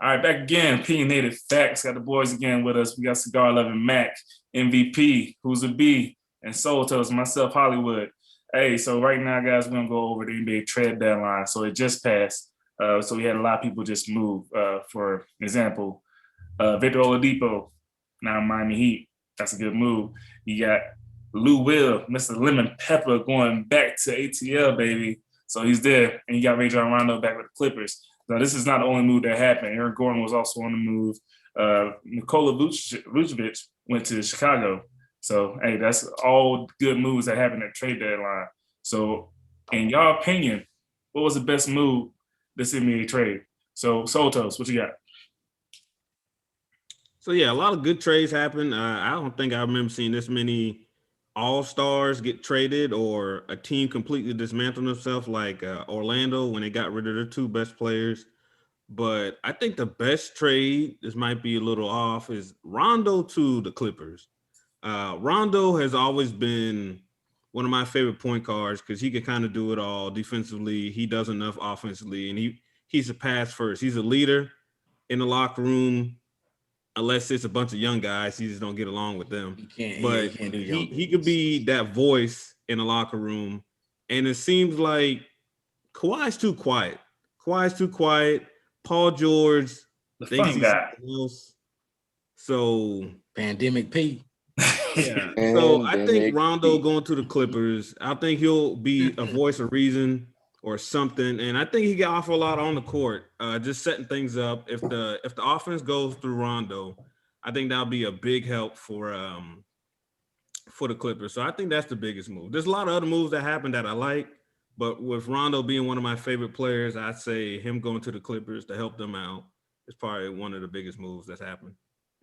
All right, back again. Opinionated Faxx. Got the boys again with us. We got Cigar Loving Mac, MVP, Who's a B, and Soul Toast, myself, Hollywood. Hey, so right now, guys, we're going to go over the NBA trade deadline. So it just passed. So we had a lot of people just move. For example, Victor Oladipo, now Miami Heat. That's a good move. You got Lou Will, Mr. Lemon Pepper, going back to ATL, baby. So he's there. And you got Rajon Rondo back with the Clippers. Now, this is not the only move that happened. Eric Gordon was also on the move. Nikola Vucevic went to Chicago. So, hey, that's all good moves that happened at trade deadline. So, in your opinion, what was the best move this NBA trade? So, Soltos, what you got? So, yeah, a lot of good trades happened. I don't think I remember seeing this many all-stars get traded or a team completely dismantle themselves like Orlando when they got rid of their two best players. But I think the best trade, this might be a little off, is Rondo to the Clippers. Rondo has always been one of my favorite point guards because he can kind of do it all defensively. He does enough offensively, and he's a pass first. He's a leader in the locker room. Unless it's a bunch of young guys, he just don't get along with them. He could be that voice in the locker room. And it seems like Kawhi's too quiet. Paul George thinks he's something else. So Pandemic P. Yeah. So I think Rondo going to the Clippers, I think he'll be a voice of reason or something. And I think he can offer a lot on the court, just setting things up. If the offense goes through Rondo, I think that'll be a big help for the Clippers. So I think that's the biggest move. There's a lot of other moves that happen that I like, but with Rondo being one of my favorite players, I'd say him going to the Clippers to help them out is probably one of the biggest moves that's happened.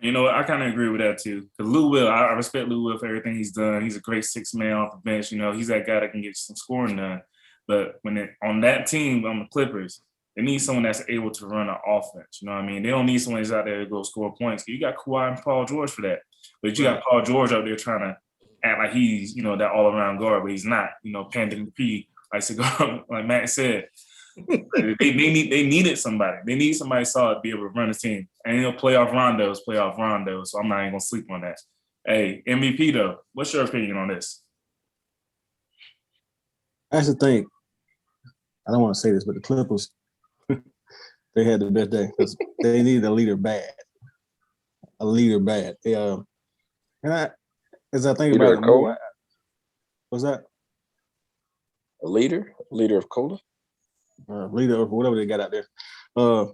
You know, I kind of agree with that too. Because Lou Will, I respect Lou Will for everything he's done. He's a great six man off the bench. You know, he's that guy that can get some scoring done. But on that team, on the Clippers, they need someone that's able to run an offense. You know what I mean? They don't need someone that's out there to go score points. You got Kawhi and Paul George for that. But you got Paul George out there trying to act like he's, that all-around guard, but he's not. Pandemic P, like Matt said. they needed somebody. They need somebody solid to be able to run the team. And playoff Rondo. So I'm not even going to sleep on that. Hey, MVP, though, what's your opinion on this? That's the thing. I don't want to say this, but the Clippers, they had the best day because they needed a leader bad. As I think about it, what's that? A leader of cola? Leader of whatever they got out there. I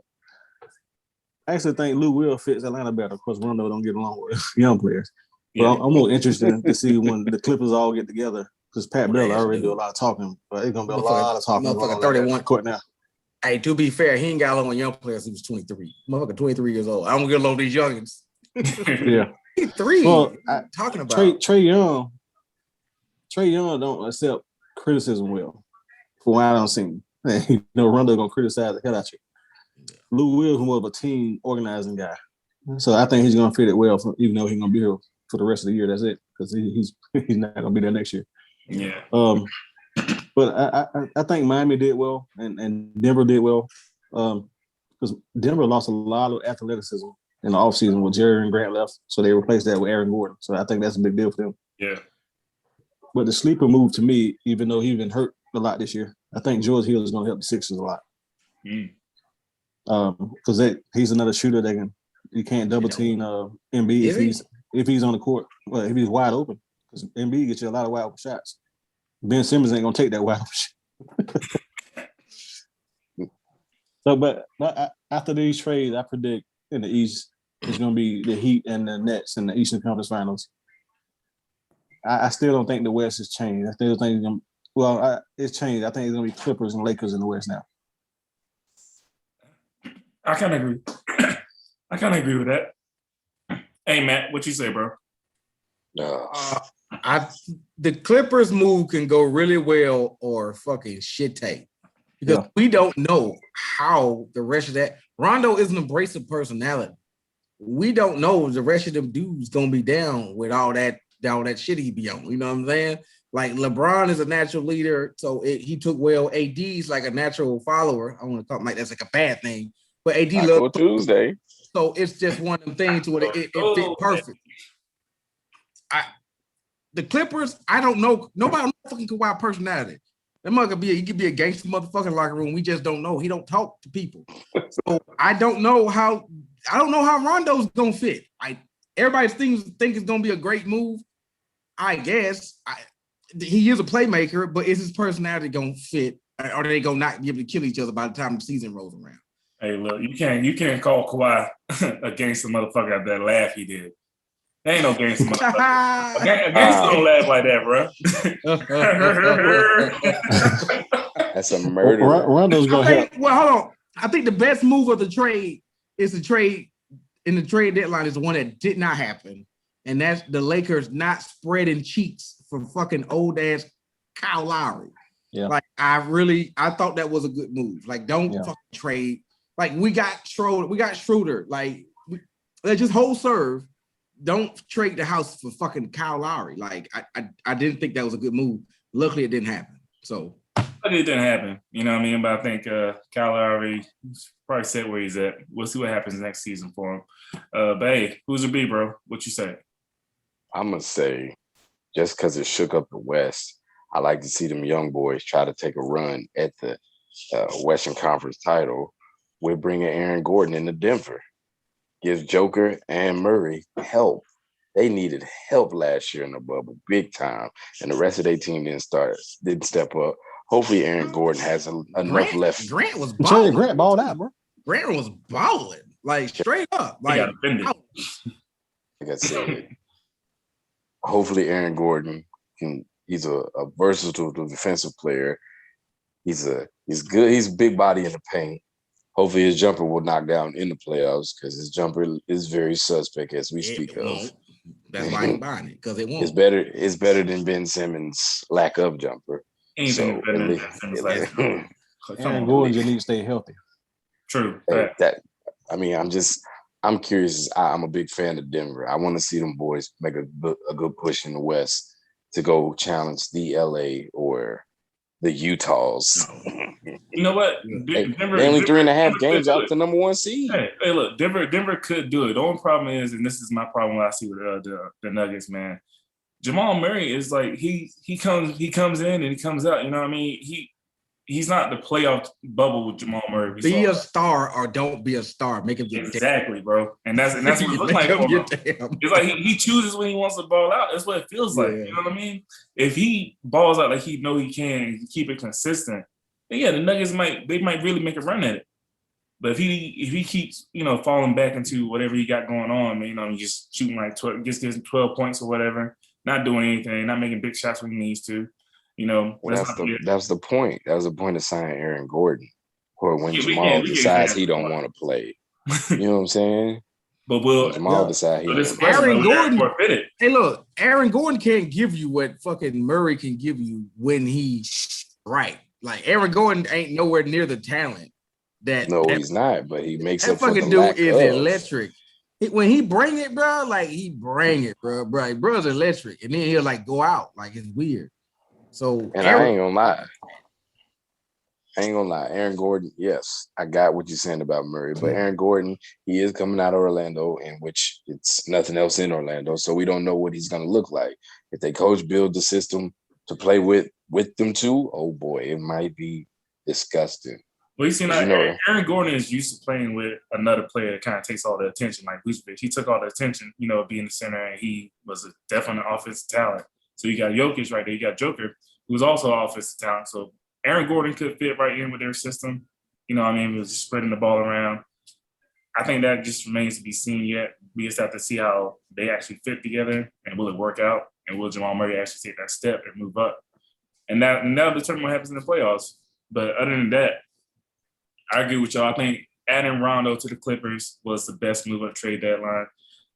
actually think Lou Will fits Atlanta better. Of course, Rondo don't get along with young players. But I'm more interested to see when the Clippers all get together because Pat Beverly already do a lot of talking, but it's gonna be a lot of talking. Motherfucker, 31 court now. Hey, to be fair, he ain't got along with young players. He was 23. Motherfucker, 23 years old. I don't get along with these youngins. Yeah, 3. Well, talking about Trey Young don't accept criticism well. From what I don't see, Rondo gonna criticize the hell out you. Lou Will is more of a team organizing guy, so I think he's gonna fit it well. Even though he's gonna be here for the rest of the year, that's it, because he's not gonna be there next year. Yeah. But I think Miami did well and Denver did well, because Denver lost a lot of athleticism in the offseason when Jerry and Grant left, so they replaced that with Aaron Gordon. So I think that's a big deal for them. Yeah. But the sleeper move to me, even though he's been hurt a lot this year, I think George Hill is going to help the Sixers a lot. Because he's another shooter that you can't double team Embiid if he's on the court. Well, if he's wide open, because Embiid gets you a lot of wide open shots. Ben Simmons ain't gonna take that wide open shot. But after these trades, I predict in the East it's gonna be the Heat and the Nets in the Eastern Conference Finals. I still don't think the West has changed. I still think it's changed. I think it's gonna be Clippers and Lakers in the West now. I kind of agree with that. Hey, Matt, what you say, bro? The Clippers move can go really well or fucking shit take because we don't know how the rest of that. Rondo is an abrasive personality. We don't know the rest of them dudes gonna be down with all that shit he be on. You know what I'm saying? Like LeBron is a natural leader, so he took well. AD's like a natural follower. I want to talk like that's like a bad thing. But AD Taco loves Tuesday. so it's just one of them things where it fit perfect. The Clippers, I don't know. Nobody knows fucking Kawhi personality. That mother he could be a gangster motherfucking locker room. We just don't know. He don't talk to people. So I don't know how Rondo's gonna fit. Everybody think it's gonna be a great move. I guess he is a playmaker, but is his personality gonna fit? Or are they gonna not be able to kill each other by the time the season rolls around? Hey, look, you can't call Kawhi a gangster motherfucker after that laugh he did. There ain't no gangster motherfucker. A gangster don't laugh like that, bro. That's a murder. Rondo's gonna help. Well, hold on. I think the best move of the trade is the trade in the trade deadline is the one that did not happen, and that's the Lakers not spreading cheeks for fucking old ass Kyle Lowry. Yeah. Like I thought that was a good move. Like don't fucking trade. Like we got Schroeder. Like let's just hold serve. Don't trade the house for fucking Kyle Lowry. Like I didn't think that was a good move. Luckily, it didn't happen. So it didn't happen. You know what I mean? But I think Kyle Lowry probably set where he's at. We'll see what happens next season for him. But hey, who's your B, bro? What you say? I'm gonna say, just because it shook up the West, I like to see them young boys try to take a run at the Western Conference title. We're bringing Aaron Gordon into Denver. Gives Joker and Murray help. They needed help last year in the bubble, big time, and the rest of their team didn't step up. Hopefully, Aaron Gordon has enough left. Grant was balling. Grant balled out, bro. Grant was balling, like straight up. Like I said, hopefully Aaron Gordon he's a versatile defensive player. He's good. He's a big body in the paint. Hopefully his jumper will knock down in the playoffs because his jumper is very suspect as we speak of. That's why I'm buying it, because it won't. It's better than Ben Simmons' lack of jumper. Anything better than Ben Simmons' Aaron Gordon just needs to stay healthy. True. I'm curious. I'm a big fan of Denver. I want to see them boys make a good push in the West to go challenge the LA or the Utahs. You know what? Denver only 3.5 games out the number one seed. Hey, look, Denver could do it. The only problem is, and this is my problem when I see with the Nuggets, man. Jamal Murray is like he comes in and he comes out. You know what I mean? He's not the playoff bubble with Jamal Murray. Be a star or don't be a star. Make him get exactly, bro. And that's what it looks like for him. It's like he chooses when he wants to ball out. That's what it feels like. You know what I mean? If he balls out like he know he can keep it consistent, then yeah, the Nuggets might really make a run at it. But if he keeps falling back into whatever he got going on, just shooting like 12, just getting 12 points or whatever, not doing anything, not making big shots when he needs to. That's the point. That was the point of signing Aaron Gordon, or when Jamal decides he don't want to play. You know what I'm saying? But Jamal decide Aaron Gordon. Hey, look, Aaron Gordon can't give you what fucking Murray can give you when he's right. Like Aaron Gordon ain't nowhere near the talent he's not. But he makes that up for the fucking dude lack is of. Electric. When he bring it, bro, like he bring it, bro. Bro's electric, and then he'll like go out, like it's weird. So, and I ain't gonna lie. Aaron Gordon, yes, I got what you're saying about Murray, but Aaron Gordon, he is coming out of Orlando, in which it's nothing else in Orlando, so we don't know what he's gonna look like. If they coach build the system to play with them too, oh boy, it might be disgusting. Well, you see, Aaron Gordon is used to playing with another player that kind of takes all the attention, like Vucevic. He took all the attention, being the center, and he was a definite offensive talent. So you got Jokic right there. You got Joker, who's also an offensive talent. So Aaron Gordon could fit right in with their system. It was just spreading the ball around. I think that just remains to be seen yet. We just have to see how they actually fit together, and will it work out? And will Jamal Murray actually take that step and move up? And that'll determine what happens in the playoffs. But other than that, I agree with y'all. I think adding Rondo to the Clippers was the best move of the trade deadline.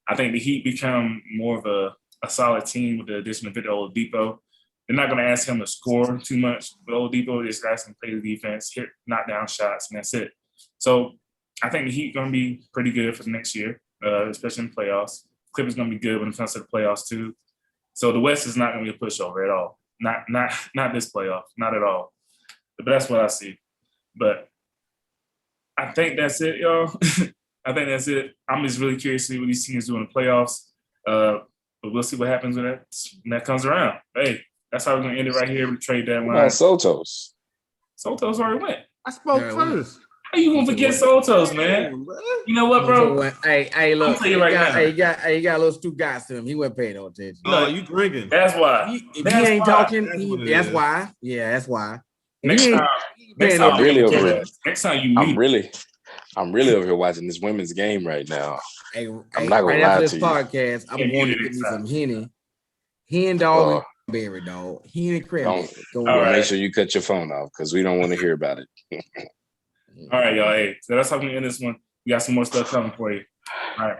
I think the Heat become more of a solid team with the addition of Victor Oladipo. They're not going to ask him to score too much. But Oladipo just ask him to play the defense, knock down shots, and that's it. So I think the Heat going to be pretty good for the next year, especially in the playoffs. Clippers going to be good when it comes to the playoffs too. So the West is not going to be a pushover at all. Not this playoff, not at all. But that's what I see. But I think that's it, y'all. I think that's it. I'm just really curious to see what these teams do in the playoffs. But we'll see what happens when that comes around. Hey, that's how we're gonna end it right here with the trade deadline. Sotos. Sotos already went. I spoke Yeah, first. How you gonna forget Sotos, man? Damn, bro. You know what, bro? Hey, look, I'll tell you right now. he got a little Stugatz to him. He wasn't paying no attention. You know, Oh, you drinking? That's why. If That's he ain't why. talking, That's what it that's is. why. Yeah, that's why. If Next he ain't time, paying no I'm really attention, over it. Next time you I'm meet. really over here watching this women's game right now. Hey, I'm hey, not gonna right lie after this to you. podcast, I'm Yeah, going to yeah, get me next some Henny. Hen dog and cranberry, dog. Hen and cranberry. Go All Well, right. make sure you cut your phone off because we don't want to hear about it. All right, y'all. Hey, so that's how we end this one. We got some more stuff coming for you. All right.